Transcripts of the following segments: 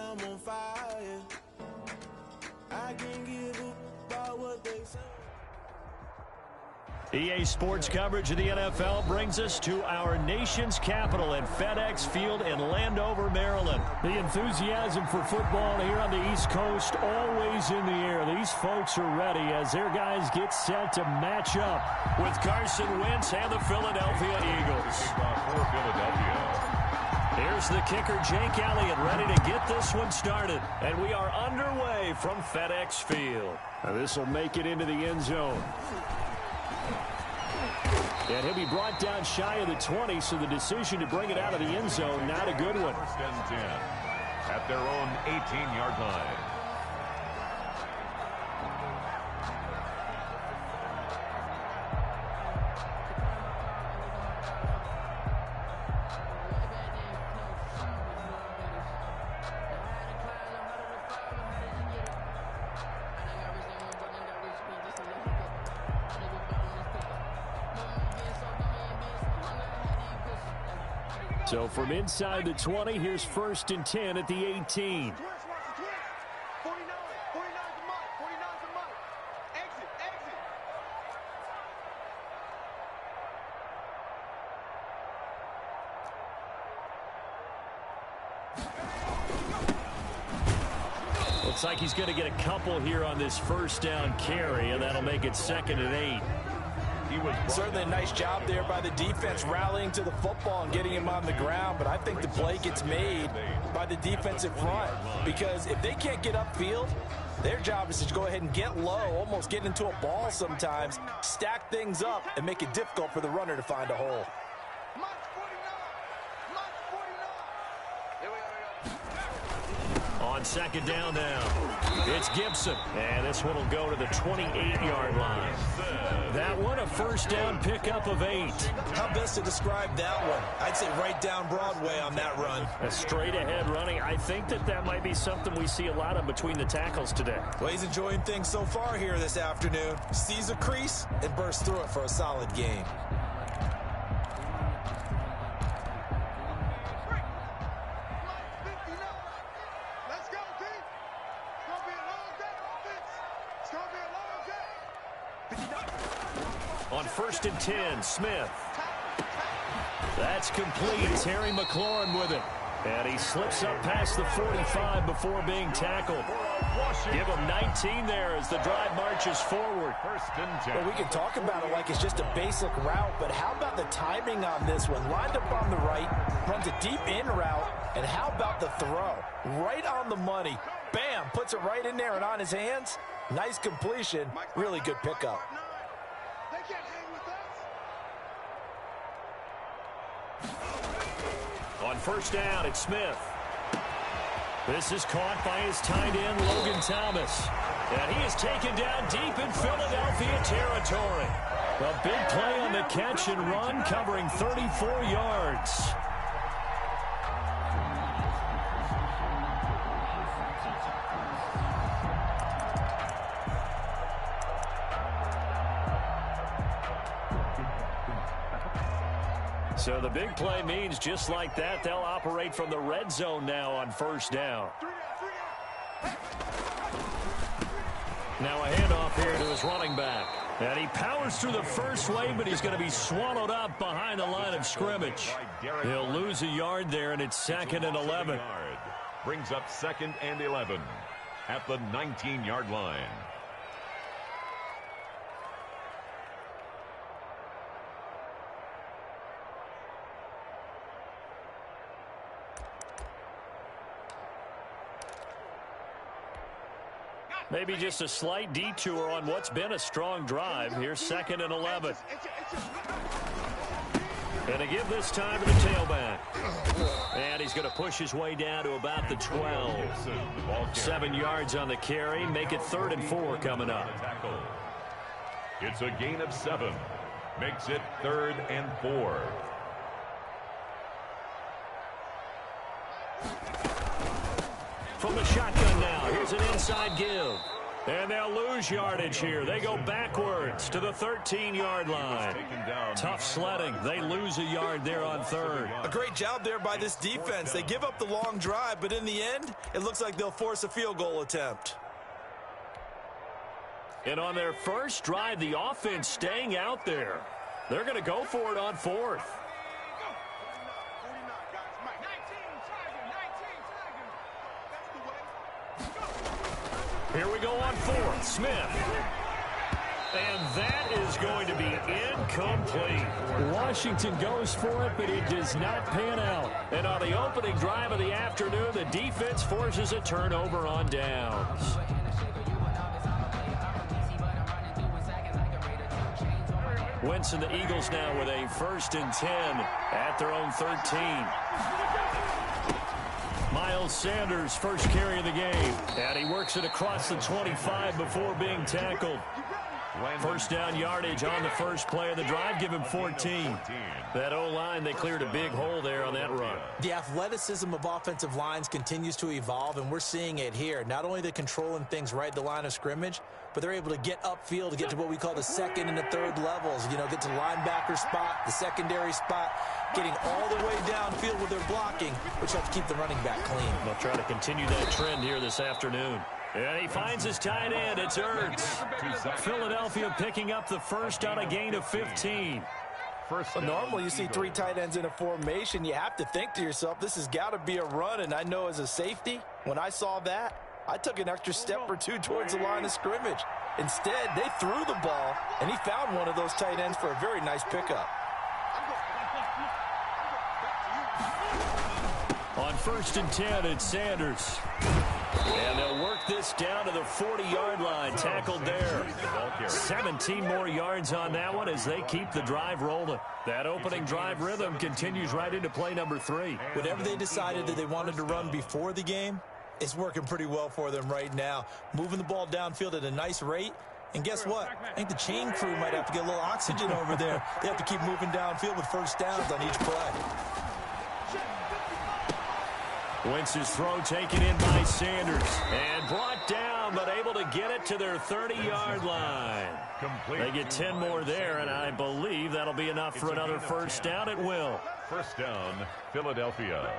I'm on fire. I can give up about what they say. EA Sports coverage of the NFL brings us to our nation's capital at FedEx Field in Landover, Maryland. The enthusiasm for football here on the East Coast always in the air. These folks are ready as their guys get set to match up with Carson Wentz and the Philadelphia Eagles. Here's the kicker, Jake Elliott, ready to get this one started. And we are underway from FedEx Field. This will make it into the end zone. And he'll be brought down shy of the 20, so the decision to bring it out of the end zone, not a good one. First and 10 at their own 18-yard line. So from inside the 20, here's first and 10 at the 18. Looks like he's going to get a couple here on this first down carry, and that'll make it second and 8. Certainly a nice job there by the defense rallying to the football and getting him on the ground, but I think the play gets made by the defensive front because if they can't get upfield, their job is to go ahead and get low, almost get into a ball sometimes, stack things up, and make it difficult for the runner to find a hole. On second down now, it's Gibson, and this one will go to the 28-yard line. That one, a first down pickup of 8. How best to describe that one? I'd say right down Broadway on that run. A straight-ahead running. I think that might be something we see a lot of between the tackles today. Well, he's enjoying things so far here this afternoon. Sees a crease and bursts through it for a solid gain. On first and 10, Smith. That's complete. Terry McLaurin with it. And he slips up past the 45 before being tackled. Give him 19 there as the drive marches forward. First and 10. Well, we can talk about it like it's just a basic route, but how about the timing on this one? Lined up on the right, runs a deep in route, and how about the throw? Right on the money. Bam! Puts it right in there and on his hands. Nice completion. Really good pickup. On first down, it's Smith. This is caught by his tight end, Logan Thomas. And he is taken down deep in Philadelphia territory. A big play on the catch and run, covering 34 yards. So the big play means just like that, they'll operate from the red zone now on first down. Now a handoff here to his running back. And he powers through the first wave, but he's going to be swallowed up behind the line of scrimmage. He'll lose a yard there, and it's second and 11. Brings up second and 11 at the 19-yard line. Maybe just a slight detour on what's been a strong drive. Here's second and 11. And to give this time to the tailback. And he's going to push his way down to about the 12. 7 yards on the carry. Make it 3rd and 4 coming up. It's a gain of 7. Makes it 3rd and 4. From the shotgun now, here's an inside give. And they'll lose yardage here. They go backwards to the 13-yard line. Tough sledding. They lose a yard there on third. A great job there by this defense. They give up the long drive, but in the end, it looks like they'll force a field goal attempt. And on their first drive, the offense staying out there. They're going to go for it on fourth. Here we go on fourth. Smith. And that is going to be incomplete. Washington goes for it, but it does not pan out. And on the opening drive of the afternoon, the defense forces a turnover on downs. Wentz and the Eagles now with a 1st and 10 at their own 13. Miles Sanders, first carry of the game. And he works it across the 25 before being tackled. First down yardage on the first play of the drive. Give him 14. That O-line, they cleared a big hole there on that run. The athleticism of offensive lines continues to evolve, and we're seeing it here. Not only the controlling things right at the line of scrimmage, but they're able to get upfield to get to what we call the second and the third levels. You know, get to the linebacker spot, the secondary spot, getting all the way downfield with their blocking, which helps keep the running back clean. They'll try to continue that trend here this afternoon. And he finds his tight end. It's Ertz. Philadelphia picking up the first on a gain of 15. Well, normally you see 3 tight ends in a formation. You have to think to yourself, this has got to be a run. And I know as a safety, when I saw that, I took an extra step or two towards the line of scrimmage. Instead, they threw the ball, and he found one of those tight ends for a very nice pickup. On 1st and 10, it's Sanders. And they'll work this down to the 40-yard line. Tackled there. 17 more yards on that one as they keep the drive rolling. That opening drive rhythm continues right into play number 3. Whatever they decided that they wanted to run before the game, it's working pretty well for them right now. Moving the ball downfield at a nice rate. And guess what? I think the chain crew might have to get a little oxygen over there. They have to keep moving downfield with first downs on each play. Wentz's throw taken in by Sanders. And brought down, but able to get it to their 30-yard line. They get 10 more there, and I believe that'll be enough for another first down. It will. First down, Philadelphia.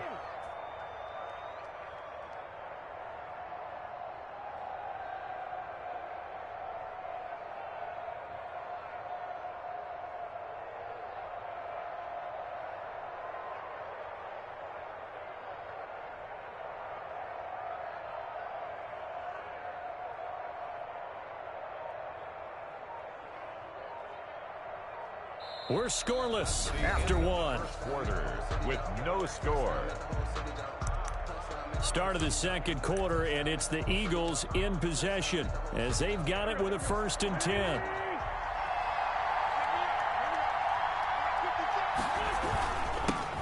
We're scoreless after one. Quarter with no score. Start of the second quarter, and it's the Eagles in possession as they've got it with a 1st and 10.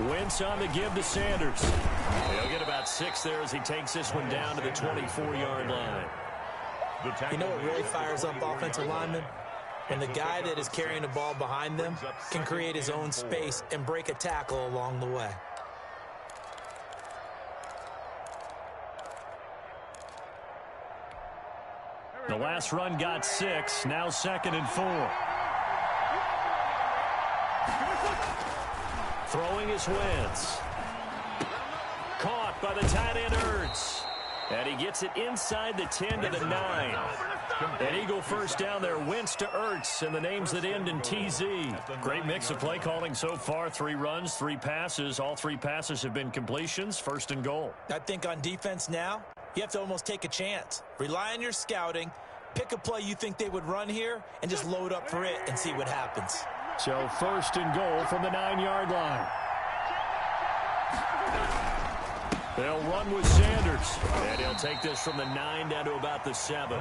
Wentz on the give to Sanders. He'll get about 6 there as he takes this one down to the 24-yard line. You know what really fires up offensive linemen? And the guy that is carrying the ball behind them can create his own space and break a tackle along the way. The last run got 6, now 2nd and 4. Throwing is Wentz. Caught by the tight end Ertz. And he gets it inside the 10 to the 9. An Eagle first down there, Wentz to Ertz, and the names that end in TZ. Great mix of play calling so far. 3 runs, 3 passes. All 3 passes have been completions. 1st and goal. I think on defense now, you have to almost take a chance. Rely on your scouting. Pick a play you think they would run here and just load up for it and see what happens. So 1st and goal from the 9-yard line. They'll run with Sanders, and he'll take this from the 9 down to about the 7.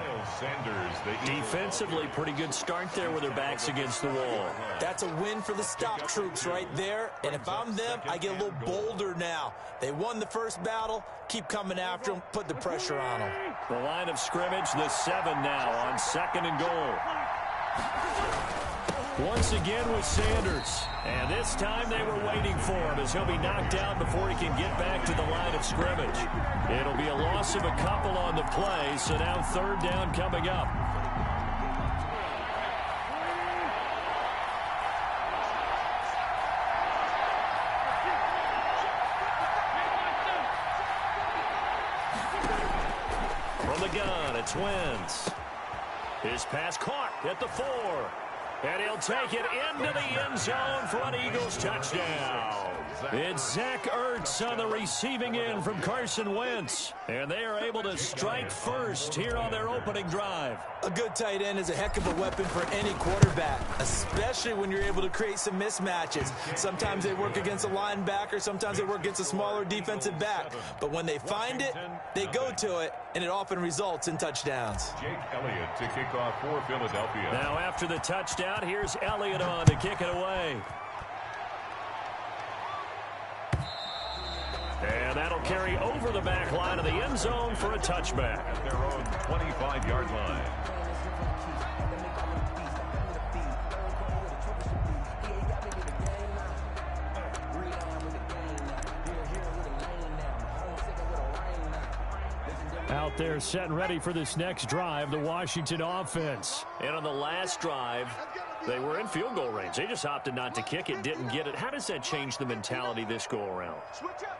Defensively, pretty good start there with their backs against the wall. That's a win for the stop troops right there, and if I'm them, I get a little bolder now. They won the first battle, keep coming after them, put the pressure on them. The line of scrimmage, the 7 now on 2nd and goal. Once again with Sanders. And this time they were waiting for him as he'll be knocked down before he can get back to the line of scrimmage. It'll be a loss of a couple on the play, so now third down coming up. From the gun, it's Wentz. His pass caught at the 4. And he'll take it into the end zone for an Eagles touchdown. It's Zach Ertz on the receiving end from Carson Wentz. And they are able to strike first here on their opening drive. A good tight end is a heck of a weapon for any quarterback, especially when you're able to create some mismatches. Sometimes they work against a linebacker, sometimes they work against a smaller defensive back. But when they find it, they go to it, and it often results in touchdowns. Jake Elliott to kick off for Philadelphia. Now after the touchdown, here's Elliott on to kick it away. And that'll carry over the back line of the end zone for a touchback. At their own 25-yard line. Out there set and ready for this next drive, the Washington offense. And on the last drive, they were in field goal range. They just opted not to kick it, didn't get it. How does that change the mentality this go around?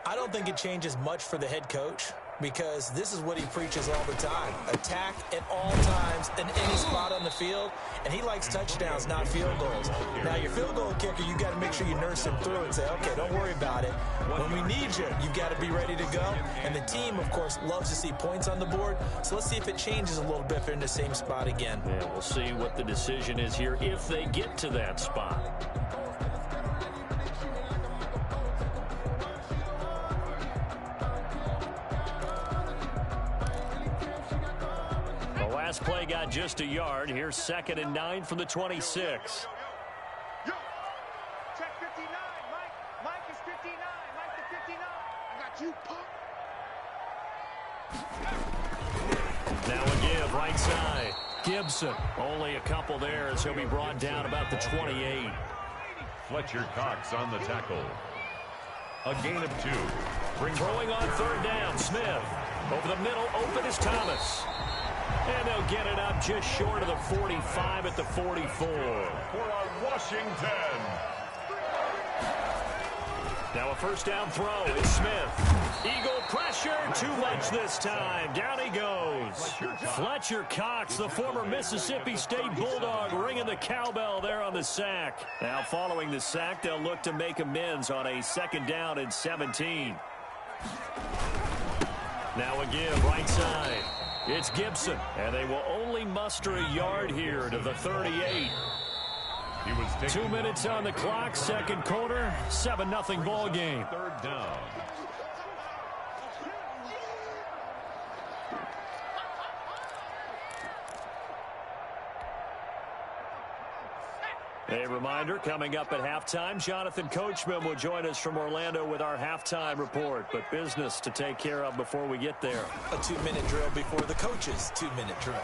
I don't think it changes much for the head coach, because this is what he preaches all the time. Attack at all times in any spot on the field, and he likes touchdowns, not field goals. Now, your field goal kicker, you got to make sure you nurse him through and say, okay, don't worry about it. When we need you, you've got to be ready to go. And the team, of course, loves to see points on the board, so let's see if it changes a little bit if they're in the same spot again. Yeah, we'll see what the decision is here if they get to that spot. Last play got just a yard. Here's 2nd and 9 from the 26. Yo, check 59, Mike. Mike is 59. Mike to 59. I got you, punk. Now a give, right side. Gibson, only a couple there as he'll be brought down about the 28. Fletcher Cox on the tackle. A gain of 2. Throwing on third down, Smith. Over the middle, open is Thomas. And they'll get it up just short of the 45 at the 44. For our Washington. Now a first down throw is Smith. Eagle pressure, too much this time. Down he goes. Fletcher Cox, the former Mississippi State Bulldog, ringing the cowbell there on the sack. Now following the sack, they'll look to make amends on a 2nd down and 17. Now a give, right side. It's Gibson, and they will only muster a yard here to the 38. He was 2 minutes on the clock, 2nd quarter, 7-0 ball game. 3rd down. A reminder, coming up at halftime, Jonathan Coachman will join us from Orlando with our halftime report. But business to take care of before we get there. A 2-minute drill before the coach's 2-minute drill.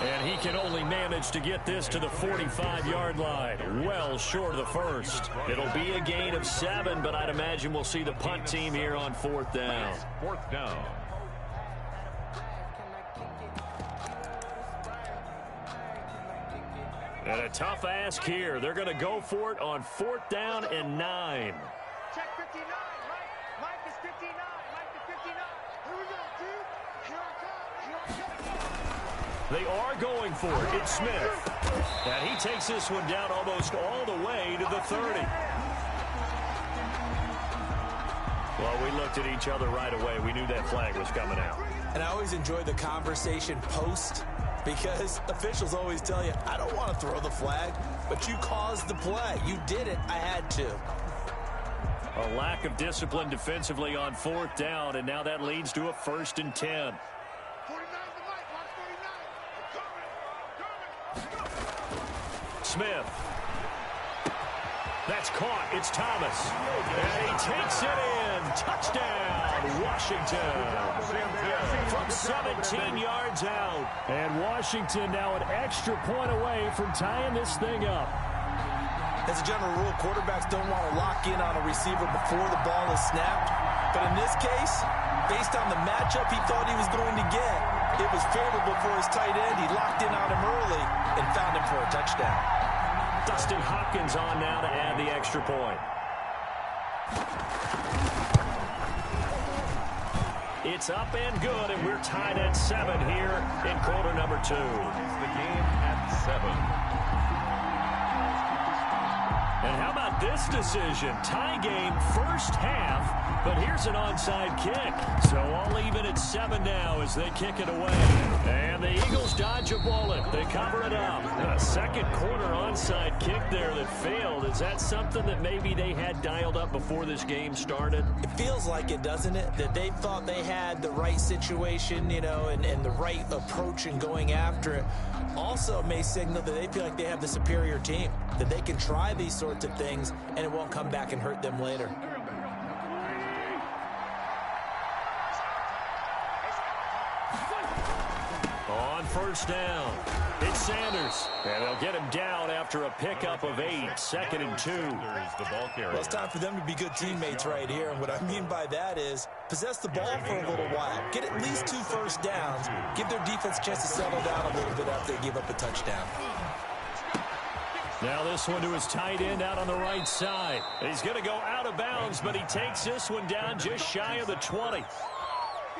And he can only manage to get this to the 45-yard line. Well short of the first. It'll be a gain of 7, but I'd imagine we'll see the punt team here on 4th down. 4th down. And a tough ask here. They're going to go for it on 4th down and 9. Check 59, Mike. Mike is 59. Mike to 59. Here we go, dude. Here I come. Here I come. They are going for it. It's Smith. And he takes this one down almost all the way to the 30. Well, we looked at each other right away. We knew that flag was coming out. And I always enjoy the conversation post, because officials always tell you, I don't want to throw the flag, but you caused the play. You did it. I had to. A lack of discipline defensively on 4th down, and now that leads to a 1st and 10. 49 to Mike. Watch 49. Smith. That's caught. It's Thomas. And he takes it in. Touchdown. Washington from 17 yards out. And Washington now an extra point away from tying this thing up. As a general rule, quarterbacks don't want to lock in on a receiver before the ball is snapped. But in this case, based on the matchup he thought he was going to get, it was favorable for his tight end. He locked in on him early and found him for a touchdown. Dustin Hopkins on now to add the extra point. It's up and good, and we're tied at 7 here in quarter number 2. It's the game at 7. And how about this decision? Tie game first half, but here's an onside kick. So all even at 7 now as they kick it away. And the Eagles dodge a bullet. They cover it up. A second quarter onside kick there that failed. Is that something that maybe they had dialed up before this game started? It feels like it, doesn't it? That they thought they had the right situation, you know, and the right approach in going after it. Also may signal that they feel like they have the superior team, that they can try these sorts of things and it won't come back and hurt them later. On first down, it's Sanders. And they'll get him down after a pickup of 8, 2nd and 2. Well, it's time for them to be good teammates right here. And what I mean by that is possess the ball for a little while. Get at least 2 first downs. Give their defense a chance to settle down a little bit after they give up a touchdown. Now this one to his tight end out on the right side. He's going to go out of bounds, but he takes this one down just shy of the 20.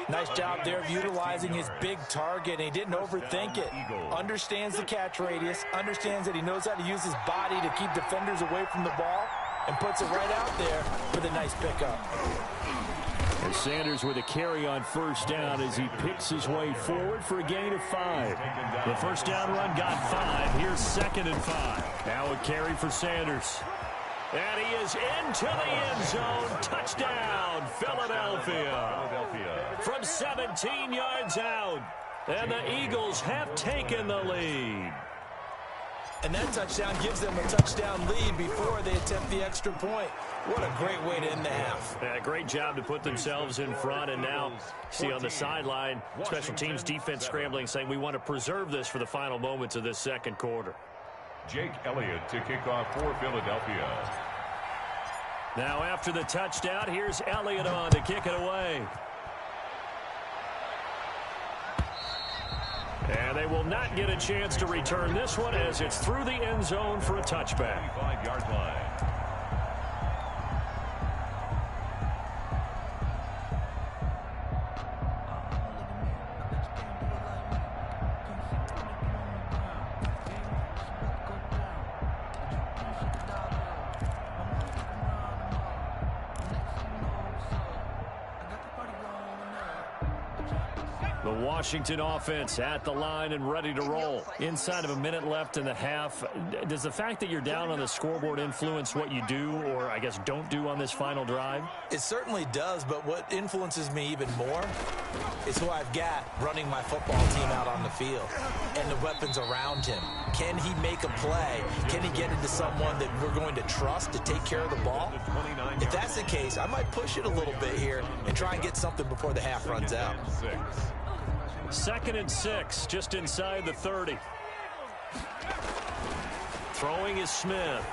Nice job there of utilizing his big target. He didn't overthink it. Understands the catch radius. Understands that he knows how to use his body to keep defenders away from the ball. And puts it right out there for the nice pickup. And Sanders with a carry on first down as he picks his way forward for a gain of 5. The first down run got 5. Here's 2nd and 5. Now a carry for Sanders. And he is into the end zone. Touchdown, Philadelphia. From 17 yards out. And the Eagles have taken the lead. And that touchdown gives them a touchdown lead before they attempt the extra point. What a great way to end the half. Yeah, great job to put themselves in front. And now, see on the sideline, special teams defense scrambling, saying we want to preserve this for the final moments of this second quarter. Jake Elliott to kick off for Philadelphia. Now after the touchdown, here's Elliott on to kick it away. And they will not get a chance to return this one as it's through the end zone for a touchback. 5-yard line. The Washington offense at the line and ready to roll. Inside of a minute left in the half. Does the fact that you're down on the scoreboard influence what you do or, I guess, don't do on this final drive? It certainly does, but what influences me even more is who I've got running my football team out on the field and the weapons around him. Can he make a play? Can he get into someone that we're going to trust to take care of the ball? If that's the case, I might push it a little bit here and try and get something before the half runs out. 2nd and 6, just inside the 30. Throwing is Smith.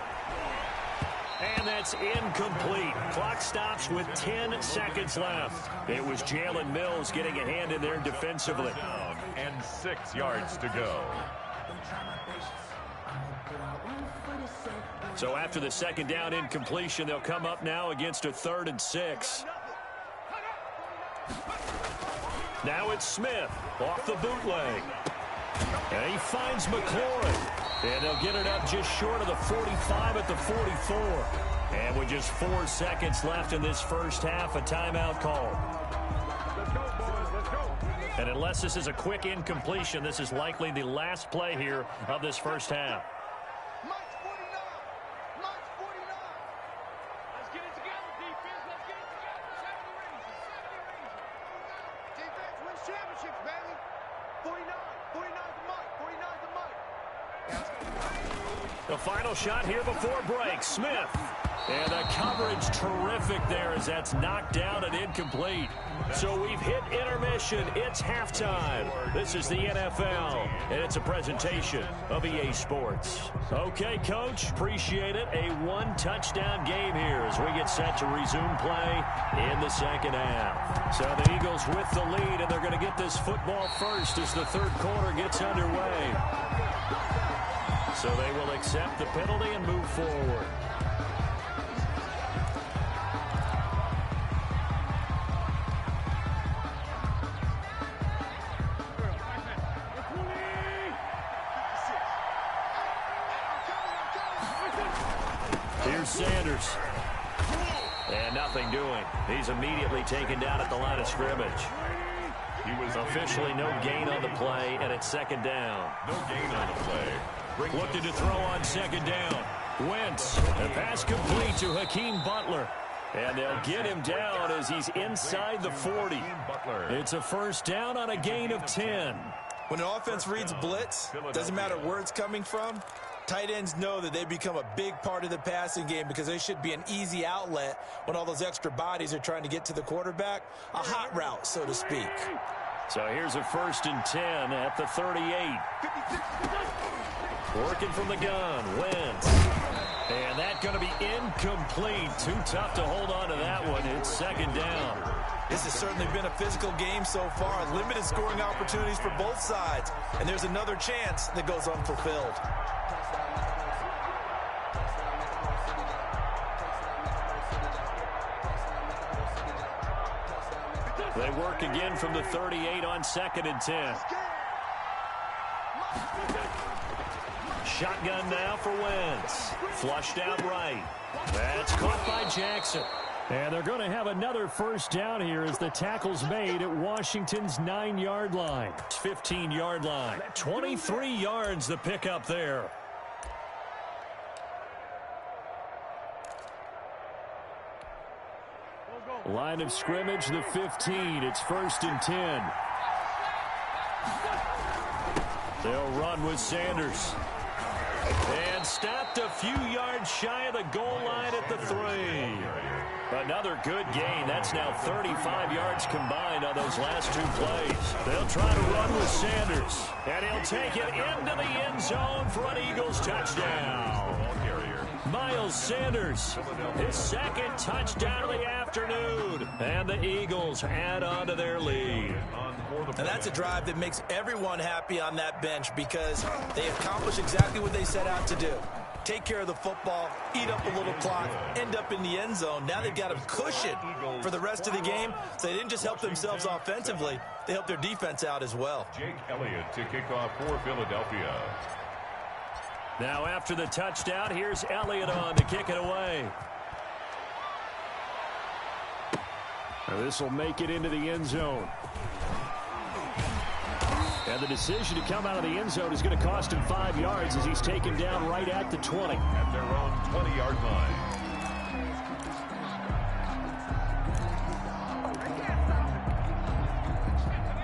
And that's incomplete. Clock stops with 10 seconds left. It was Jalen Mills getting a hand in there defensively. And 6 yards to go. So after the second down incompletion, they'll come up now against a 3rd and 6. Now it's Smith off the bootleg. And he finds McLaurin. And they'll get it up just short of the 45 at the 44. And with just 4 seconds left in this first half, a timeout call. And unless this is a quick incompletion, this is likely the last play here of this first half. The final shot here before break. Smith And the coverage terrific there as that's knocked down and incomplete. So we've hit intermission. It's halftime. This is the NFL, and it's a presentation of EA Sports. Okay, Coach, appreciate it. A one-touchdown game here as we get set to resume play in the second half. So the Eagles with the lead, and they're going to get this football first as the third quarter gets underway. So they will accept the penalty and move forward. Here's Sanders. And nothing doing. He's immediately taken down at the line of scrimmage. He was officially no gain on the play, and it's second down. No gain on the play. Looking to throw on second down. Wentz. The pass complete to Hakeem Butler. And they'll get him down as he's inside the 40. It's a first down on a gain of 10. When an offense reads blitz, doesn't matter where it's coming from, tight ends know that they become a big part of the passing game because they should be an easy outlet when all those extra bodies are trying to get to the quarterback. A hot route, so to speak. So here's a 1st and 10 at the 38. Working from the gun, Wentz. And that's going to be incomplete. Too tough to hold on to that one. It's second down. This has certainly been a physical game so far. Limited scoring opportunities for both sides. And there's another chance that goes unfulfilled. They work again from the 38 on 2nd and 10. Shotgun now for Wentz. Flushed out right. That's caught by Jackson. And they're going to have another first down here as the tackle's made at Washington's 9-yard line. 15-yard line. 23 yards the pickup there. Line of scrimmage, the 15. It's 1st and 10. They'll run with Sanders. And stopped a few yards shy of the goal line at the 3. Another good gain. That's now 35 yards combined on those last 2 plays. They'll try to run with Sanders. And he'll take it into the end zone for an Eagles touchdown. Miles Sanders, his 2nd touchdown of the afternoon. And the Eagles add on to their lead. And that's a drive that makes everyone happy on that bench because they accomplished exactly what they set out to do. Take care of the football, eat up a little clock, end up in the end zone. Now they've got a cushion for the rest of the game. So they didn't just help themselves offensively, they helped their defense out as well. Jake Elliott to kick off for Philadelphia. Now after the touchdown, here's Elliott on to kick it away. This will make it into the end zone. And the decision to come out of the end zone is going to cost him 5 yards as he's taken down right at the 20. At their own 20-yard line.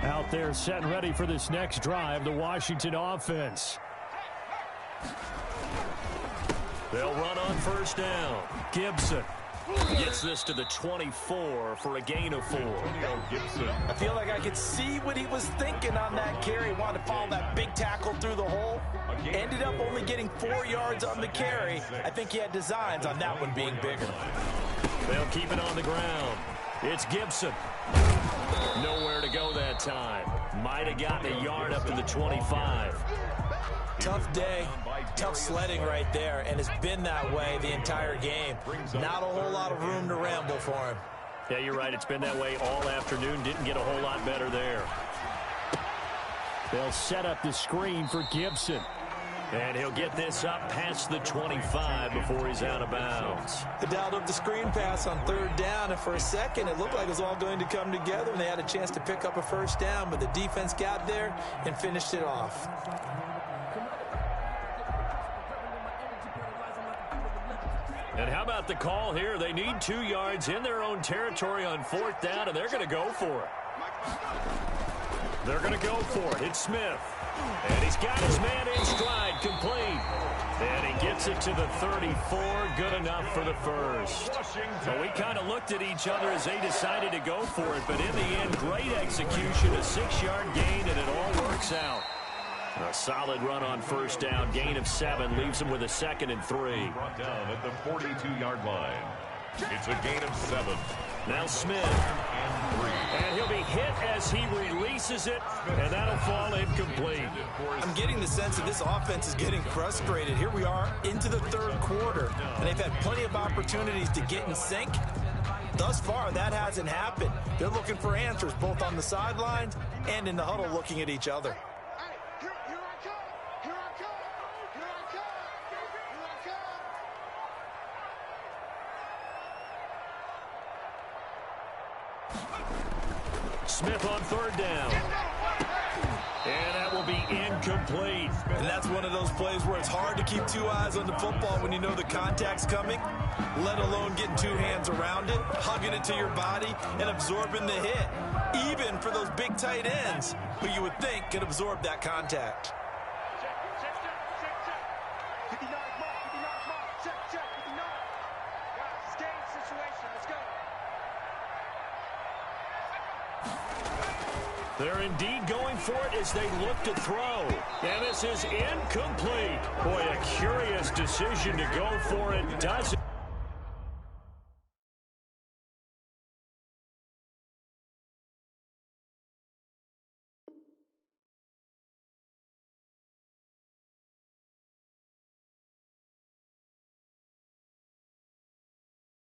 Out there set and ready for this next drive, the Washington offense. They'll run on first down. Gibson gets this to the 24 for a gain of 4. I feel like I could see what he was thinking on that carry. Wanted to follow that big tackle through the hole. Ended up only getting 4 yards on the carry. I think he had designs on that one being bigger. They'll keep it on the ground. It's Gibson. Nowhere to go that time. Might have gotten a yard up to the 25. Tough day, tough sledding right there, and it's been that way the entire game. Not a whole lot of room to ramble for him. Yeah, you're right. It's been that way all afternoon. Didn't get a whole lot better there. They'll set up the screen for Gibson. And he'll get this up past the 25 before he's out of bounds. They dialed up the screen pass on 3rd down, and for a second it looked like it was all going to come together, and they had a chance to pick up a first down, but the defense got there and finished it off. And how about the call here? They need 2 yards in their own territory on 4th down, and they're going to go for it. They're going to go for it. It's Smith. And he's got his man in stride, complete. And he gets it to the 34. Good enough for the first. So we kind of looked at each other as they decided to go for it. But in the end, great execution, a 6-yard gain, and it all works out. A solid run on first down. Gain of 7 leaves him with a 2nd and 3. Brought down at the 42-yard line. It's a gain of 7. Now Smith. And he'll be hit as he releases it, and that'll fall incomplete. I'm getting the sense that this offense is getting frustrated. Here we are into the 3rd quarter, and they've had plenty of opportunities to get in sync. Thus far, that hasn't happened. They're looking for answers both on the sidelines and in the huddle looking at each other. Smith on 3rd down. And that will be incomplete. And that's one of those plays where it's hard to keep 2 eyes on the football when you know the contact's coming, let alone getting 2 hands around it, hugging it to your body, and absorbing the hit. Even for those big tight ends who you would think could absorb that contact. They're indeed going for it as they look to throw. And this is incomplete. Boy, a curious decision to go for it. Doesn't.